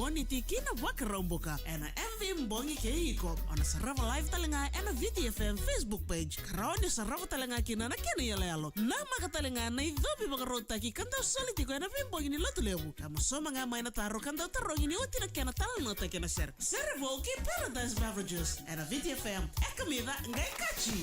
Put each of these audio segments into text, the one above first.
moniti kina voqa-voutaki ena MV mbongi keiko ona Serevou live talenga ena Viti FM Facebook page karaoni Serevou talenga kina na kena yalealo na makatalenga na idhobi voqa-voutaki kanta solitiko ena vimbongi ni lotulevu kama soma nga maina taro kanta tarongi ni otina kena talanota kena ser Serevou ki Beverages Beverages ena Viti FM comida ngai kachi.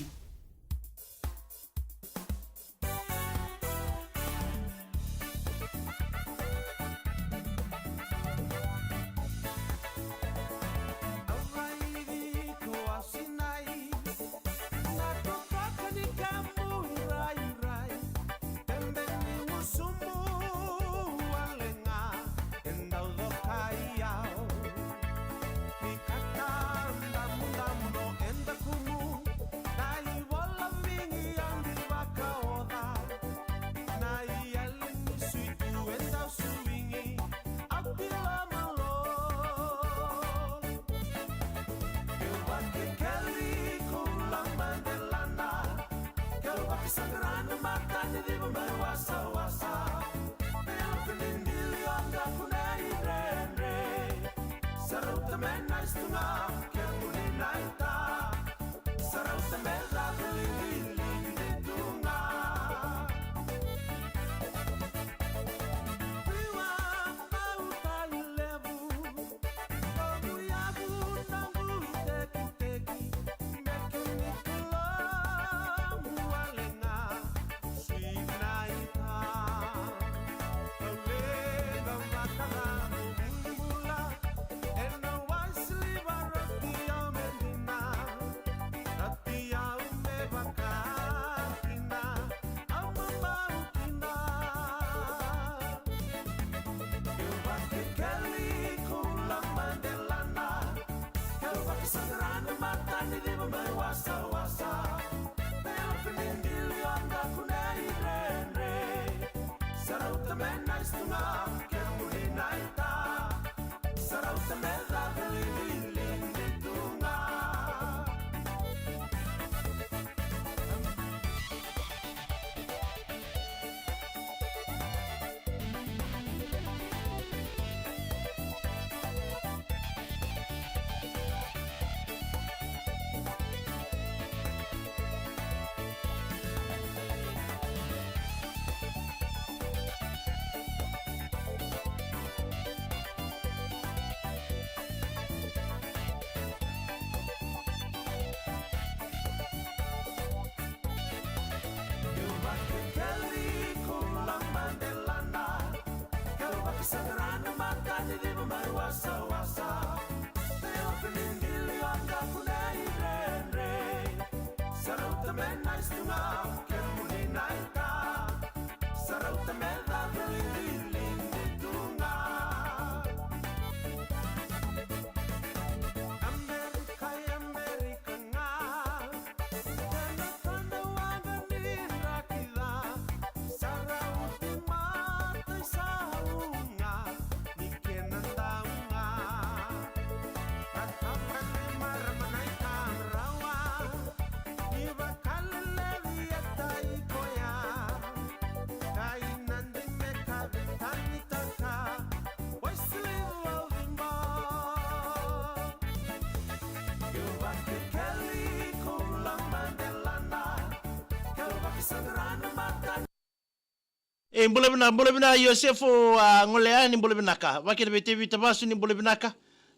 Mbolebina Yosefo ngoleani mbolebinaka wakina betevi tabasu ni mbolebinaka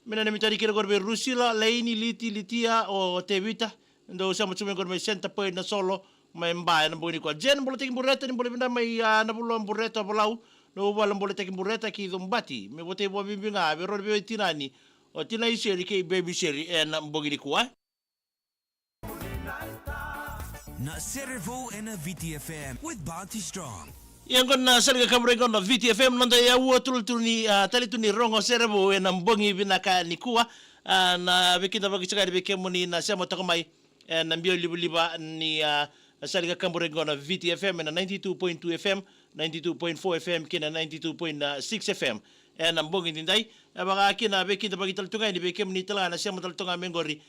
mena nemitari kira gorbe rusila laini litia o tevita ndo usama tume gorbe senta poi na solo mai mbaya na mboni kwa jen mbolete kimbureta ni mbolebina mai na bulo mbureta bolau no wala mbolete kimbureta ki dombati me bote bo bimbinga be rodbe tinani o tina iseri ke baby seri na mbogini kwa na Serevou and Viti FM with Bounty Strong. Yang kon sarga kabre kon Viti FM nanda yauwa tultuni talituni rongo Serevou na mbongi binaka nikua na bekita bakisaka bekemuni na sema takamai na mbio liba ni sarga kabre kon Viti FM na 92.2 FM 92.4 FM kina 92.6 FM na mbongi ndai baka kina bekita bakitaltunga ni bekemuni tala na sema taltunga mengori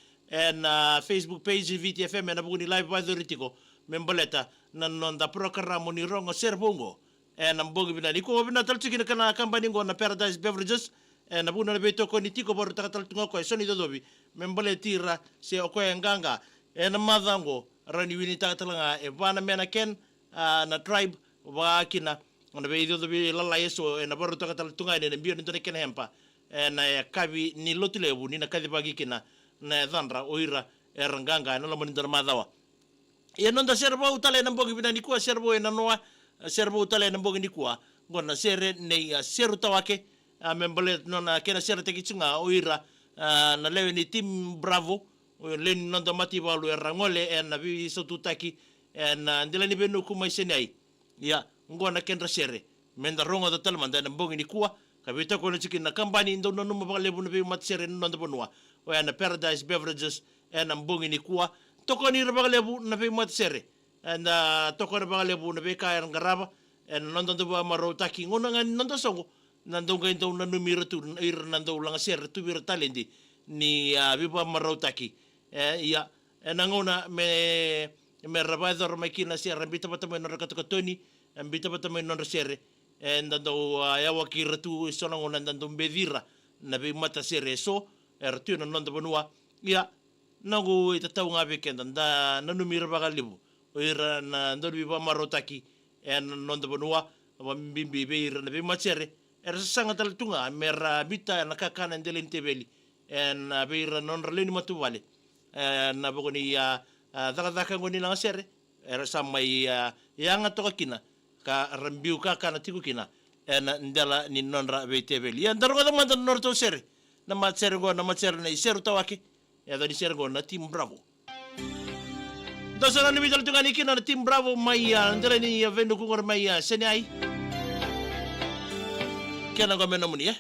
na Facebook page Viti FM na buguni live by the ritiko memboleta na nonda programa ni rongo Serevou na mbongi binani ko bina talchiki kana company ngo na Paradise Beverages na buna na beto ko ni tiko boru takatal tunga ko soni dodobi membale tira se o ko nganga na madango rani wini takatalanga vana mena ken na tribe wa kina na be dodobi lala yeso na boru takatal tunga ne mbio ni ken hempa na kavi ni lotulebu ni na kadhi bagi kina na dhandra oira nganga na lamoni dar madawa nonda Serevou tale na mbogi bina nikua Serevou na noa Serevou tale na mbogi nikua ngona sere nei seru tawake membale nona kena sere tekitsunga oira na lewe ni team bravo len nonda mati walu rangole na vi sotutaki na ndela ni benu kuma senai ya ngona kendra sere menda rongo da talmanda na mbogi nikua kabita ko chiki na kambani ndo no mo lebu na vei-matasere nonda vanua na Paradise Beverages na mbogi nikua toko ni lebu na vei-matasere na toko na lebu na veiqaravi nonda ndo voqa-voutaki ngona ngani nonda songo nando ngai ndo na numira tu ir nando langa sere tu vir talendi ni voqa-voutaki ya na ngona me rabador me kina sere bita patamo no rakatokotoni bita patamo no sere nando yauwa kira tu sona ngona nando mbedira na vei-matasere so tu na nonda vanua ya nangu itatau ngabe kenda na numira bagalibu oira na ndo voqa-voutaki nonda vanua bimbi beira na vei-matasere sanga talatunga mera bita na kakana ndelen tebeli na beira non releni matuvale na bogoni daka ngoni langa sere samai yanga toka kina ka rambiu kakana tiku kina na ndela ni nonra veitebeli ya ndaronga manda norto sere na matsere go na matsere na iseru tawake ya doni sere go na team bravo dosana ni vital tunga ni kina na team bravo mai ndela ni venu kungor mai senai kena go mena muni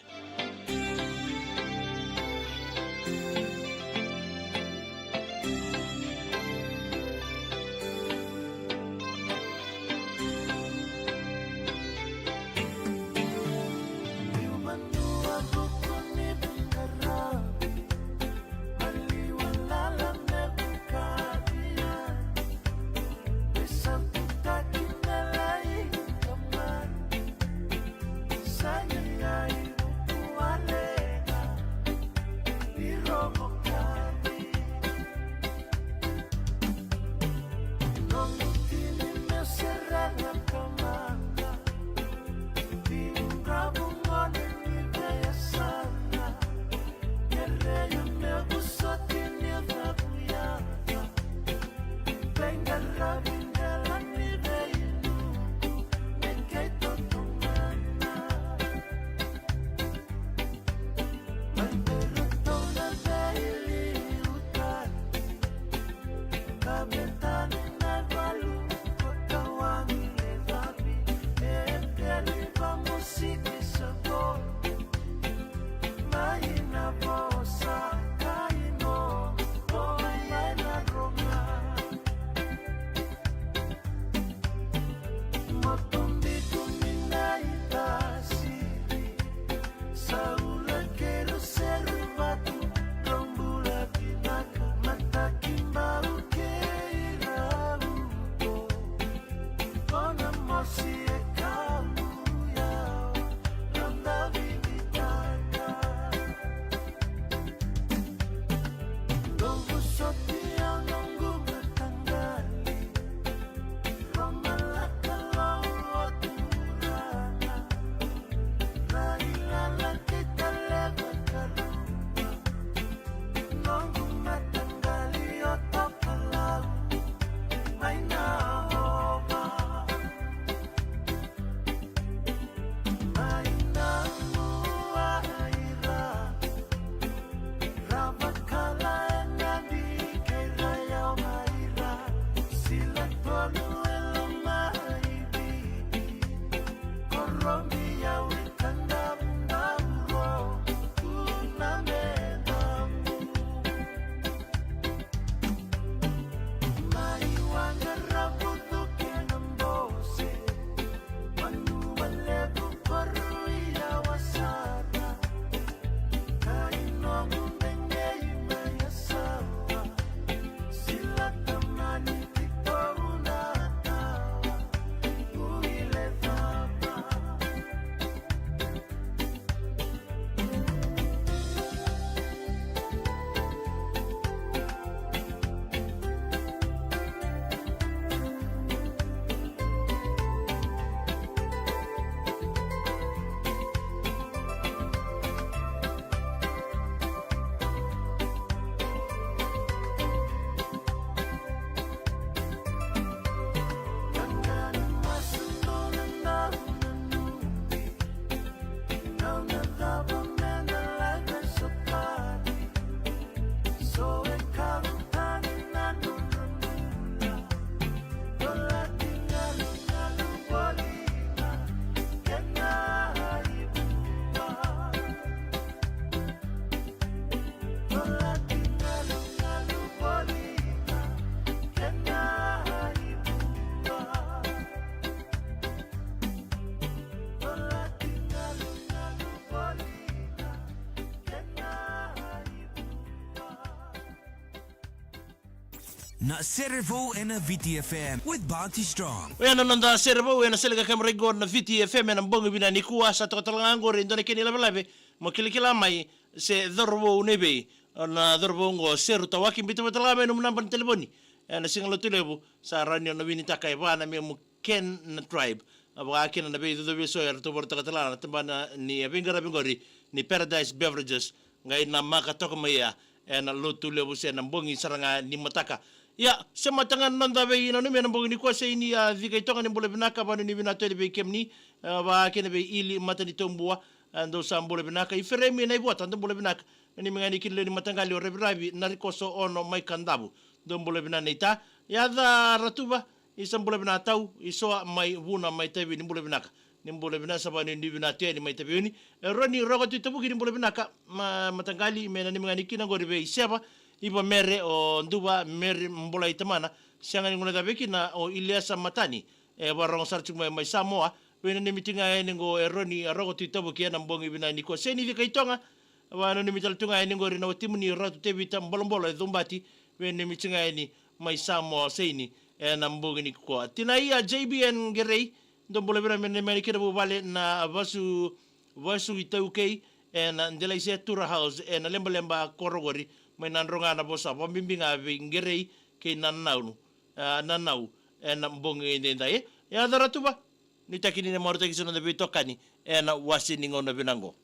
na Serevou en Viti FM with Bounty Strong. Wena nanda Serevou wena selga kamrego na Viti FM na mbongo bina nikuwa sa tokatalanga ngore ndone keni labe mo kilikila mai se dorbo nebe na dorbo ngo seru tawaki bitu betalame num namban telefoni na singalo tulebu sa ranyo na winita kay bana me mo ken na tribe aba akin na be do so er to borta katalana tambana ni veiqaravi ngori ni Paradise Beverages ngai na makatoka maya na lutu lebu se na mbongi saranga ni mataka ya sema tangan nanda be ina nume na mbongi ni kwa se ini vika itonga ni mbole binaka banu ni bina tele be kemni ba akin be ili matani tombua ando sa mbole binaka iferemi na ibota ndo mbole binaka ni mengani kile ni matangali orebravi na rikoso ono mai kandabu ndo mbole binana ita ya da ratuba isa mbole bina tau isoa mai vuna mai tevi ni mbole binaka ni mbole bina sabani ni bina te ni mai tevi ni roni rogo tu tabuki ni mbole binaka matangali mena ni mengani kina ngori be iseba iba mere o nduba mere mbola itamana sianga ni ngona tabeki na o Iliasa matani barong sarchu mai Samoa wena ni mitinga ni ngo roni rogo tu tabuki na mbongi bina ni ko seni vika itonga wana ni mital tunga ni ngori na timu ni ratu tevi tam bolombola dhumbati wena ni mitinga ni mai Samoa seni na mbongi ni ko tinaia JBN gerei ndo mbole bina mena mena kira bubale na vasu itaukei na ndela ise tura house na lemba korogori mai nanronga na bosa bombinga ngerei ke nanau na mbongi ndai ya daratuba nitakini na morte kisona de bitokani na wasini ngona binango.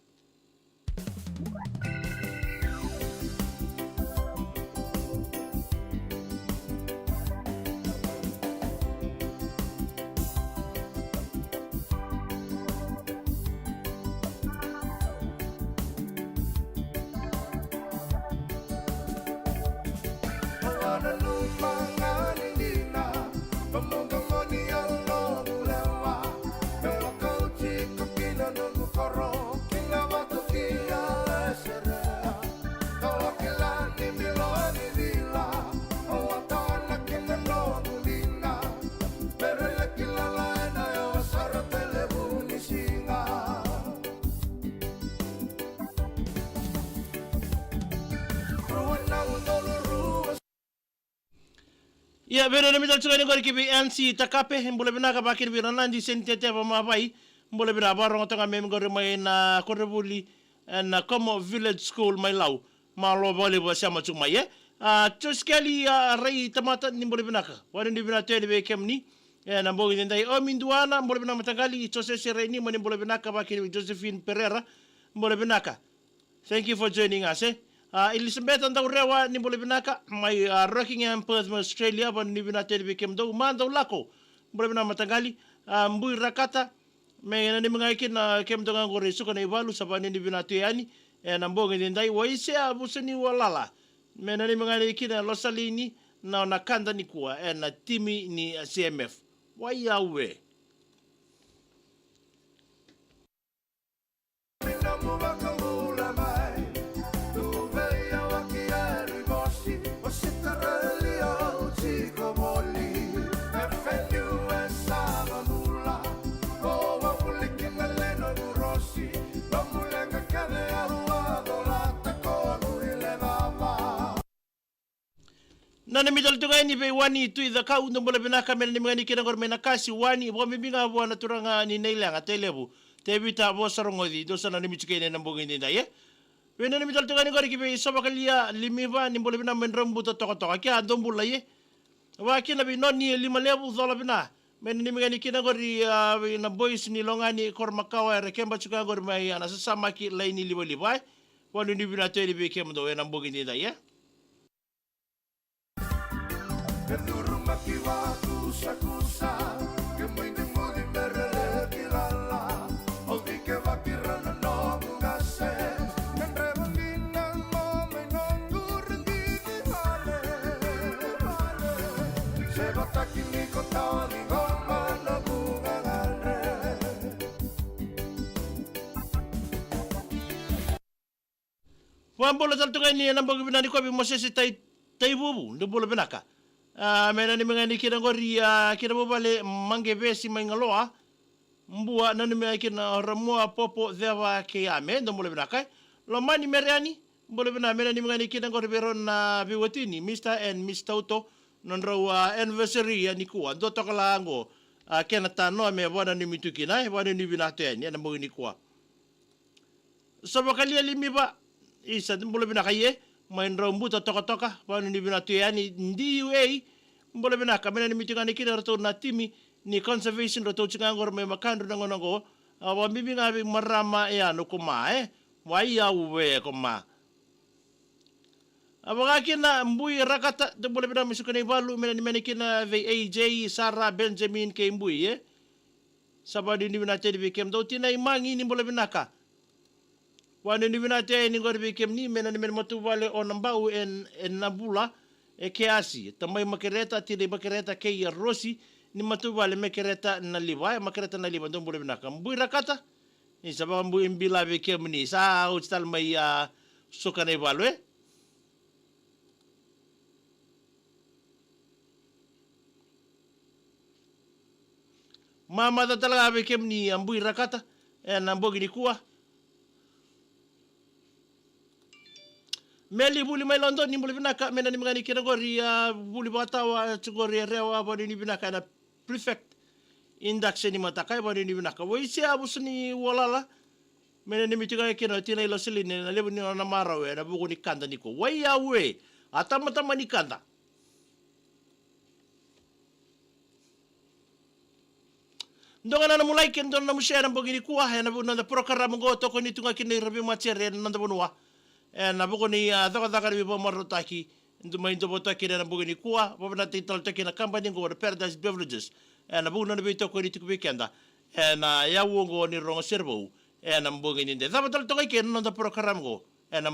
Ya bero na mital tsugani ngori kibi NC takape mbole binaka bakir biro nandi sentete pa mapai mbole bina barong tonga mem ngori mai na korebuli na Como Village School mai lau malo bole bo sama tsuma ye tsoskeli rei tamata ni mbole binaka wani ni bina tele be kemni na mbogi ndai o minduana mbole bina matangali tsose sere ni moni mbole binaka bakir Josephine Pereira mbole binaka. Thank you for joining us Elizabeth and Rewa ni mbole binaka mai Rockingham Perth Australia ban ni bina tele bekem do mando lako mbole bina matangali mbui rakata me na ni mengai na kem do ngore suka na ivalu sabani ni bina tuyani na mbonge ndai waise abuseni walala me na ni mengai kina losalini na nakanda ni kuwa na timi ni CMF wayawe. Nana mital tunga ni be wani tu the kau ndo mbole binaka mena ni mengani kina ngor mena kasi wani bo mbinga bo na turanga ni neilanga telebu tebita bo sarongodi do sana ni michike na mbongi ni ndaye wena ni mital tunga ni ngor kibe sobakalia limiva ni mbole bina menrambu to toka kia ndombula ye wa kina bi noni lima lebu zola bina mena ni mengani kina ngor na boys ni longani kor makawa rekemba chuka ngor mai ana samaki laini libai wani ni bina tele be kemdo wena mbongi ni ndaye. Wambola taltunga ni nambogi binani kwa bi mosesi tai bubu ndo bola binaka mena ni mengani kina ngori kina bobale mange besi mangaloa mbua nani me kina ramua popo deva kiame ndo bola binaka lo mani meriani bola binaka mena ni mengani kina ngori beron na biwatini Mr and Miss Toto non rau anniversary ni kua do to kala ngo kena tano me wana ni mitukina wana ni binateni na mo ni kua sabakali limi ba isa mbolo binakaye main rombu to toka wana ni binateni ndi wei mbolo binaka mena ni mitukani kina rato na timi ni conservation rato chingangor me makandro nangonango wa bibi ngabi marama ya no kuma wa yauwa kuma abaga kina mbui rakata de bole bina misukani balu mena kina vei Sarah Benjamin ke mbui sabadi ni bina tedi bikem do tina imangi ni bole binaka wane ni bina tedi ni ngor bikem ni mena matu vale onambau en nabula keasi tamai makereta tidi makereta ke rosi ni matu vale makereta na liwa makereta na liwa do bole binaka mbui rakata ni sababa mbui mbila bikem ni sa ustal mai sukane balu mama da talaga bekem ni ambui rakata na mbogi ni kuwa meli buli mai London ni buli binaka mena ni mangani kina gori buli batawa chugori rewa bodi ni binaka na prefect induction ni matakai bodi ni binaka waisi abusni walala mena ni mitiga kina tina ilo siline na lebu ni na marawe na bugo ni kanda niko waya we atama ni kanda ndonga na mulai ken don na mushera mbogini kuwa na bu na program ngo to ko ni tunga kini rabi machere na vanua na bugo ni daga bi voqa-voutaki nduma indo botaki na mbogini kuwa bobna title to kina company ngo Paradise Beverages na bugo na bi to ko ni tuku weekenda na yauwa ngo ni rongo Serevou na mbogini de dabatal to kai ken na program ngo na